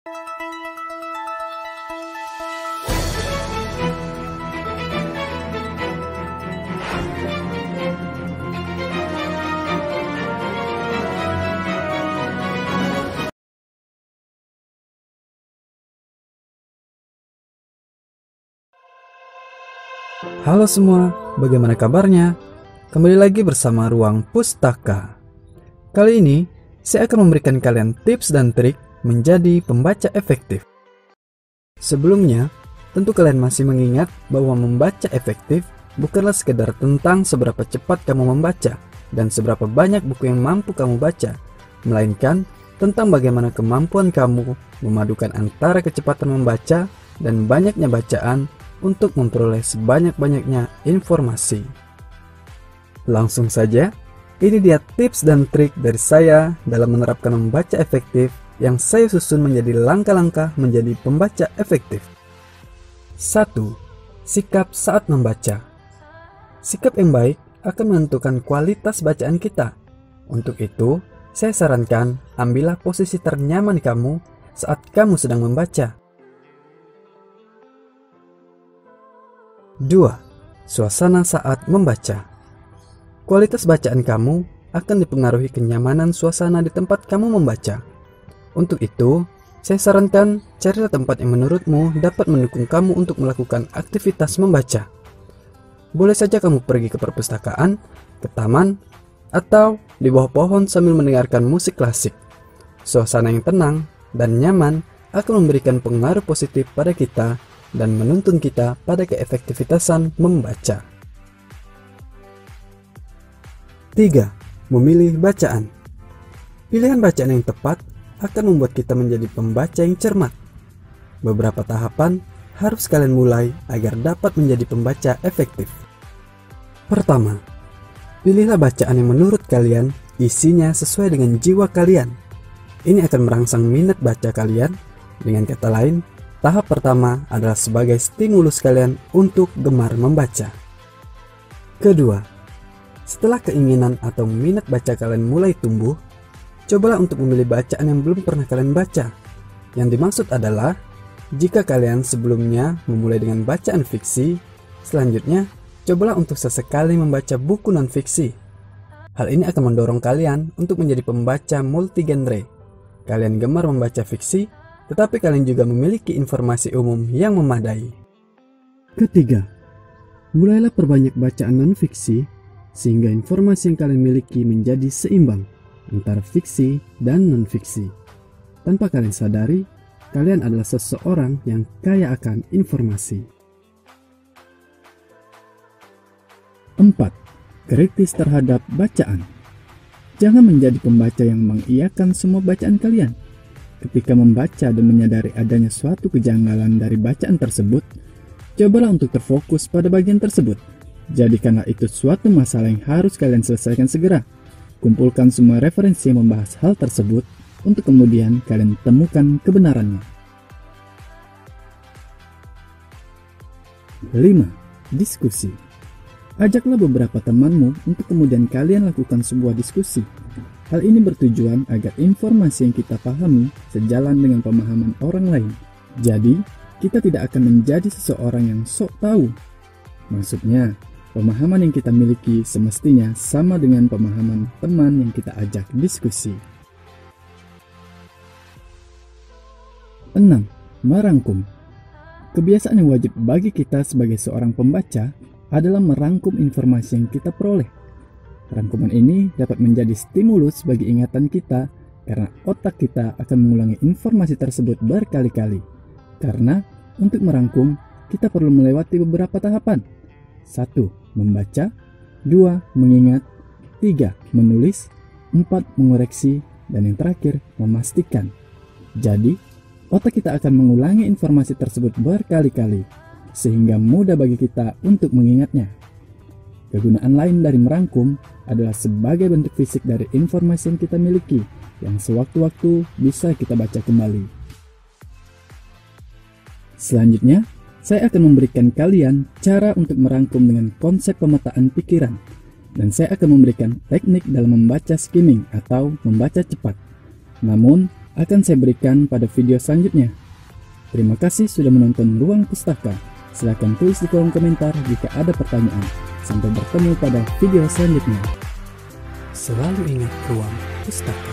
Halo semua, bagaimana kabarnya? Kembali lagi bersama Ruang Pustaka. Kali ini, saya akan memberikan kalian tips dan trik menjadi pembaca efektif. Sebelumnya, tentu kalian masih mengingat bahwa membaca efektif bukanlah sekedar tentang seberapa cepat kamu membaca dan seberapa banyak buku yang mampu kamu baca, melainkan tentang bagaimana kemampuan kamu memadukan antara kecepatan membaca dan banyaknya bacaan untuk memperoleh sebanyak-banyaknya informasi. Langsung saja, ini dia tips dan trik dari saya dalam menerapkan membaca efektif yang saya susun menjadi langkah-langkah menjadi pembaca efektif. 1. Sikap saat membaca. Sikap yang baik akan menentukan kualitas bacaan kita. Untuk itu, saya sarankan ambillah posisi ternyaman kamu saat kamu sedang membaca. 2. Suasana saat membaca. Kualitas bacaan kamu akan dipengaruhi kenyamanan suasana di tempat kamu membaca. Untuk itu, saya sarankan carilah tempat yang menurutmu dapat mendukung kamu untuk melakukan aktivitas membaca. Boleh saja kamu pergi ke perpustakaan, ke taman, atau di bawah pohon sambil mendengarkan musik klasik. Suasana yang tenang dan nyaman akan memberikan pengaruh positif pada kita dan menuntun kita pada keefektivitasan membaca. 3. Memilih bacaan. Pilihan bacaan yang tepat akan membuat kita menjadi pembaca yang cermat. Beberapa tahapan harus kalian mulai agar dapat menjadi pembaca efektif. Pertama, pilihlah bacaan yang menurut kalian isinya sesuai dengan jiwa kalian. Ini akan merangsang minat baca kalian. Dengan kata lain, tahap pertama adalah sebagai stimulus kalian untuk gemar membaca. Kedua, setelah keinginan atau minat baca kalian mulai tumbuh, cobalah untuk memilih bacaan yang belum pernah kalian baca. Yang dimaksud adalah, jika kalian sebelumnya memulai dengan bacaan fiksi, selanjutnya cobalah untuk sesekali membaca buku non-fiksi. Hal ini akan mendorong kalian untuk menjadi pembaca multi-genre. Kalian gemar membaca fiksi, tetapi kalian juga memiliki informasi umum yang memadai. Ketiga, mulailah perbanyak bacaan non-fiksi sehingga informasi yang kalian miliki menjadi seimbang antara fiksi dan non-fiksi. Tanpa kalian sadari, kalian adalah seseorang yang kaya akan informasi. 4. Kritis terhadap bacaan. Jangan menjadi pembaca yang mengiyakan semua bacaan kalian. Ketika membaca dan menyadari adanya suatu kejanggalan dari bacaan tersebut, cobalah untuk terfokus pada bagian tersebut. Jadikanlah itu suatu masalah yang harus kalian selesaikan segera. Kumpulkan semua referensi yang membahas hal tersebut untuk kemudian kalian temukan kebenarannya. 5. Diskusi. Ajaklah beberapa temanmu untuk kemudian kalian lakukan sebuah diskusi. Hal ini bertujuan agar informasi yang kita pahami sejalan dengan pemahaman orang lain. Jadi, kita tidak akan menjadi seseorang yang sok tahu. Maksudnya, pemahaman yang kita miliki semestinya sama dengan pemahaman teman yang kita ajak diskusi. 6. Merangkum. Kebiasaan yang wajib bagi kita sebagai seorang pembaca adalah merangkum informasi yang kita peroleh. Rangkuman ini dapat menjadi stimulus bagi ingatan kita karena otak kita akan mengulangi informasi tersebut berkali-kali. Karena untuk merangkum, kita perlu melewati beberapa tahapan. 1. Membaca. 2. Mengingat. 3. Menulis. 4. Mengoreksi. Dan yang terakhir, memastikan. Jadi, otak kita akan mengulangi informasi tersebut berkali-kali, sehingga mudah bagi kita untuk mengingatnya. Kegunaan lain dari merangkum adalah sebagai bentuk fisik dari informasi yang kita miliki, yang sewaktu-waktu bisa kita baca kembali. Selanjutnya, saya akan memberikan kalian cara untuk merangkum dengan konsep pemetaan pikiran, dan saya akan memberikan teknik dalam membaca skimming atau membaca cepat. Namun, akan saya berikan pada video selanjutnya. Terima kasih sudah menonton Ruang Pustaka. Silahkan tulis di kolom komentar jika ada pertanyaan. Sampai bertemu pada video selanjutnya. Selalu ingat ruang pustaka.